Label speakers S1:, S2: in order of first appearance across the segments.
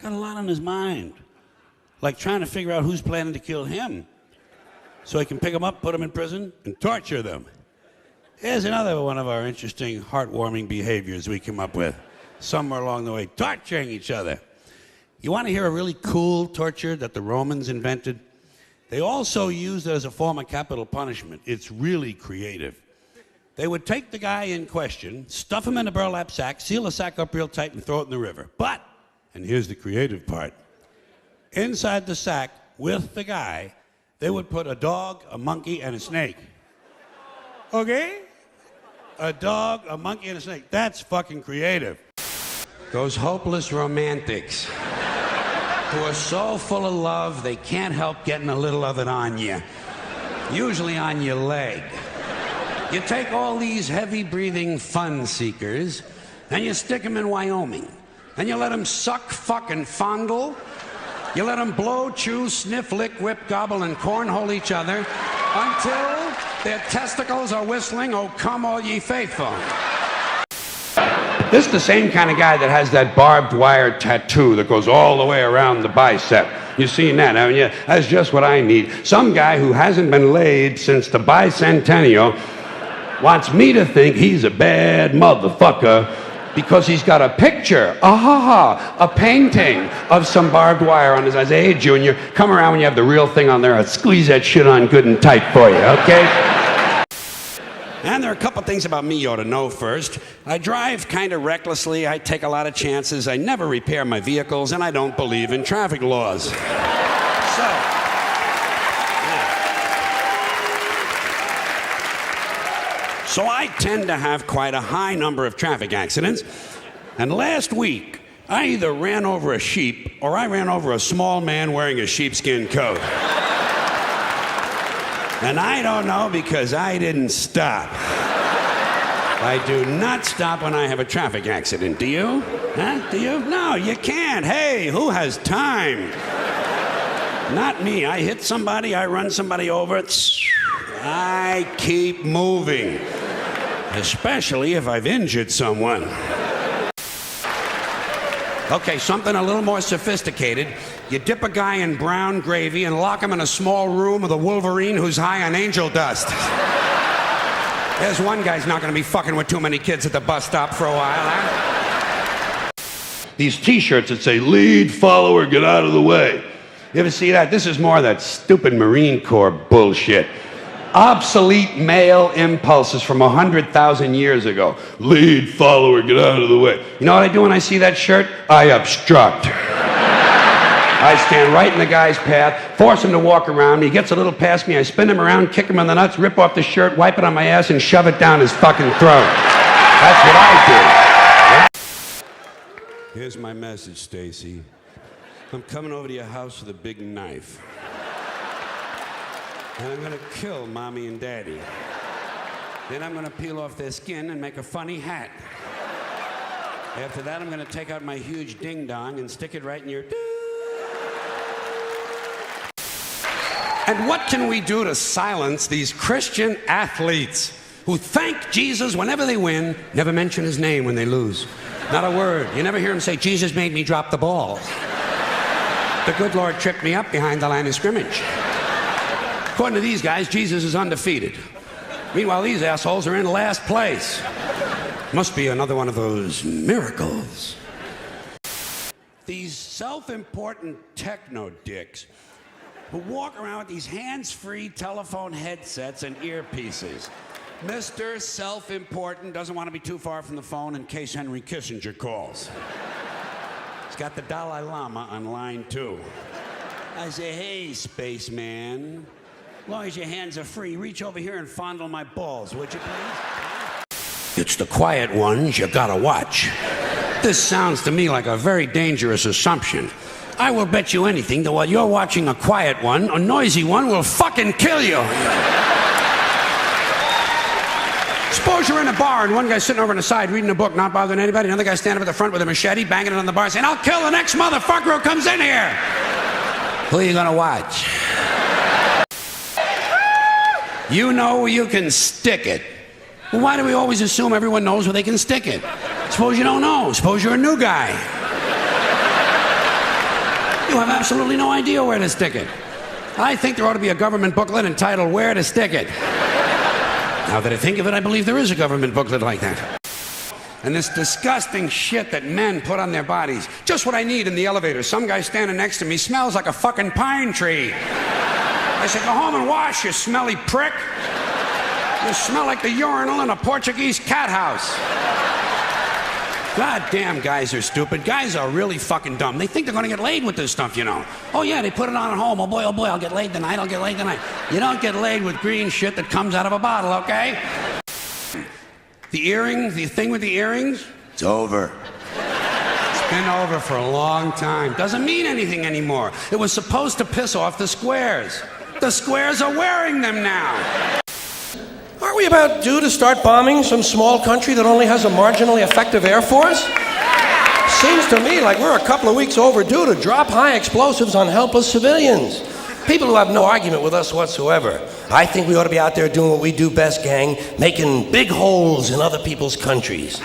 S1: got a lot on his mind. Like trying to figure out who's planning to kill him. So he can pick them up, put them in prison, and torture them. Here's another one of our interesting, heartwarming behaviors we came up with. Somewhere along the way, torturing each other. You want to hear a really cool torture that the Romans invented? They also used it as a form of capital punishment. It's really creative. They would take the guy in question, stuff him in a burlap sack, seal the sack up real tight, and throw it in the river. But, and here's the creative part, inside the sack with the guy, they would put a dog, a monkey, and a snake. Okay? A dog, a monkey, and a snake. That's fucking creative. Those hopeless romantics who are so full of love they can't help getting a little of it on you. Usually on your leg. You take all these heavy-breathing fun seekers and you stick them in Wyoming. And you let them suck, fuck, and fondle. You let them blow, chew, sniff, lick, whip, gobble, and cornhole each other until their testicles are whistling, "Oh, come all ye faithful." This is the same kind of guy that has that barbed wire tattoo that goes all the way around the bicep. You've seen that, haven't you? That's just what I need. Some guy who hasn't been laid since the bicentennial wants me to think he's a bad motherfucker because he's got a picture, a painting of some barbed wire on his eyes. Hey, Junior, come around when you have the real thing on there. I'll squeeze that shit on good and tight for you, okay? And there are a couple things about me you ought to know first. I drive kind of recklessly, I take a lot of chances, I never repair my vehicles, and I don't believe in traffic laws. So I tend to have quite a high number of traffic accidents. And last week, I either ran over a sheep or I ran over a small man wearing a sheepskin coat. And I don't know because I didn't stop. I do not stop when I have a traffic accident. Do you? Huh? Do you? No, you can't. Hey, who has time? Not me. I hit somebody, I run somebody over. I keep moving. Especially if I've injured someone. Okay, something a little more sophisticated. You dip a guy in brown gravy and lock him in a small room with a Wolverine who's high on angel dust. There's one guy's not going to be fucking with too many kids at the bus stop for a while, huh? These t-shirts that say, "Lead, follower, get out of the way." You ever see that? This is more of that stupid Marine Corps bullshit. Obsolete male impulses from 100,000 years ago. "Lead, follower, get out of the way." You know what I do when I see that shirt? I obstruct. I stand right in the guy's path, force him to walk around. He gets a little past me, I spin him around, kick him in the nuts, rip off the shirt, wipe it on my ass, and shove it down his fucking throat. That's what I do. Here's my message, Stacy. I'm coming over to your house with a big knife. And I'm gonna kill Mommy and Daddy. Then I'm gonna peel off their skin and make a funny hat. After that, I'm gonna take out my huge ding-dong and stick it right in your... And what can we do to silence these Christian athletes who thank Jesus whenever they win, never mention his name when they lose? Not a word. You never hear him say, "Jesus made me drop the ball. The good Lord tripped me up behind the line of scrimmage." According to these guys, Jesus is undefeated. Meanwhile, these assholes are in last place. Must be another one of those miracles. These self-important techno dicks who walk around with these hands-free telephone headsets and earpieces. Mr. Self-Important doesn't want to be too far from the phone in case Henry Kissinger calls. He's got the Dalai Lama on line 2. I say, "Hey, spaceman, as long as your hands are free, reach over here and fondle my balls, would you please?" It's the quiet ones you gotta watch. This sounds to me like a very dangerous assumption. I will bet you anything that while you're watching a quiet one, a noisy one will fucking kill you. Suppose you're in a bar and one guy's sitting over on the side reading a book, not bothering anybody. Another guy standing up at the front with a machete, banging it on the bar, saying, "I'll kill the next motherfucker who comes in here." Who are you gonna watch? You know where you can stick it. Well, why do we always assume everyone knows where they can stick it? Suppose you don't know. Suppose you're a new guy. You have absolutely no idea where to stick it. I think there ought to be a government booklet entitled Where to Stick It. Now that I think of it, I believe there is a government booklet like that. And this disgusting shit that men put on their bodies. Just what I need in the elevator. Some guy standing next to me smells like a fucking pine tree. I said, go home and wash, you smelly prick. You smell like the urinal in a Portuguese cat house. Goddamn, guys are stupid. Guys are really fucking dumb. They think they're gonna get laid with this stuff, you know. Oh yeah, they put it on at home. Oh boy, I'll get laid tonight, I'll get laid tonight. You don't get laid with green shit that comes out of a bottle, okay? The earrings, the thing with the earrings, it's over. It's been over for a long time. Doesn't mean anything anymore. It was supposed to piss off the squares. The squares are wearing them now.
S2: Aren't we about due to start bombing some small country that only has a marginally effective air force? Seems to me like we're a couple of weeks overdue to drop high explosives on helpless civilians. People who have no argument with us whatsoever. I think we ought to be out there doing what we do best, gang, making big holes in other people's countries.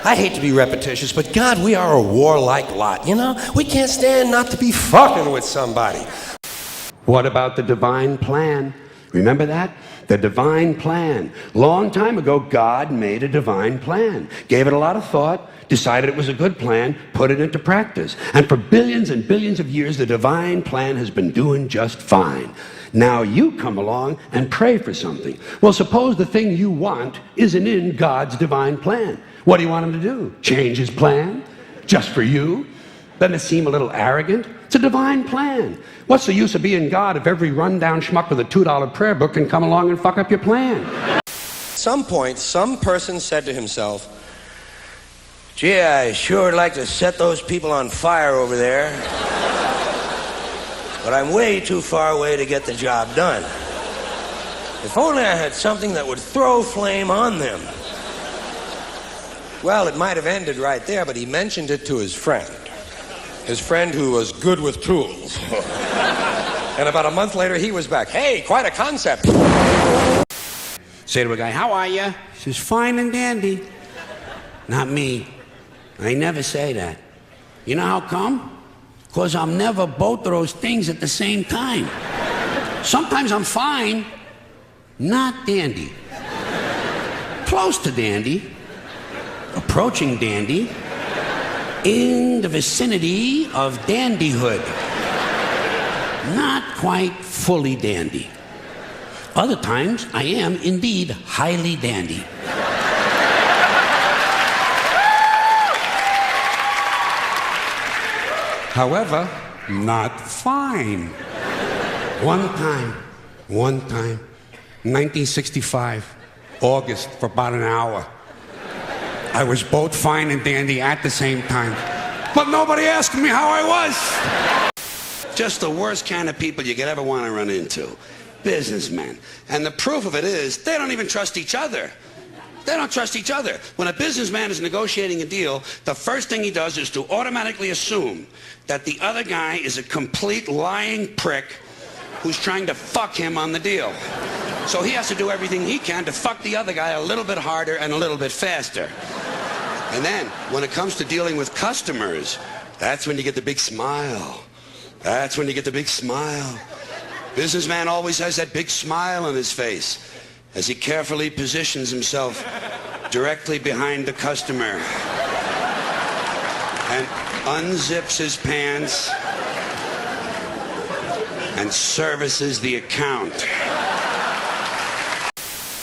S2: I hate to be repetitious, but God, we are a warlike lot, you know? We can't stand not to be fucking with somebody.
S1: What about the divine plan? Remember that? The divine plan. Long time ago, God made a divine plan. Gave it a lot of thought, decided it was a good plan, put it into practice. And for billions and billions of years, the divine plan has been doing just fine. Now you come along and pray for something. Well, suppose the thing you want isn't in God's divine plan. What do you want him to do? Change his plan? Just for you? Doesn't it seem a little arrogant? It's a divine plan. What's the use of being God if every rundown schmuck with a $2 prayer book can come along and fuck up your plan?
S2: At some point, some person said to himself, gee, I sure would like to set those people on fire over there, but I'm way too far away to get the job done. If only I had something that would throw flame on them. Well, it might have ended right there, but he mentioned it to his friend. His friend who was good with tools. And about a month later, he was back. Hey, quite a concept.
S1: Say to a guy, how are you? He says, fine and dandy. Not me. I never say that. You know how come? Because I'm never both of those things at the same time. Sometimes I'm fine, not dandy. Close to dandy. Approaching dandy. In the vicinity of dandyhood. Not quite fully dandy. Other times, I am indeed highly dandy. However, not fine. One time, 1965, August, for about an hour. I was both fine and dandy at the same time. But nobody asked me how I was. Just the worst kind of people you could ever want to run into. Businessmen. And the proof of it is, they don't even trust each other. They don't trust each other. When a businessman is negotiating a deal, the first thing he does is to automatically assume that the other guy is a complete lying prick who's trying to fuck him on the deal. So he has to do everything he can to fuck the other guy a little bit harder and a little bit faster. And then, when it comes to dealing with customers, that's when you get the big smile. That's when you get the big smile. Businessman always has that big smile on his face as he carefully positions himself directly behind the customer and unzips his pants and services the account.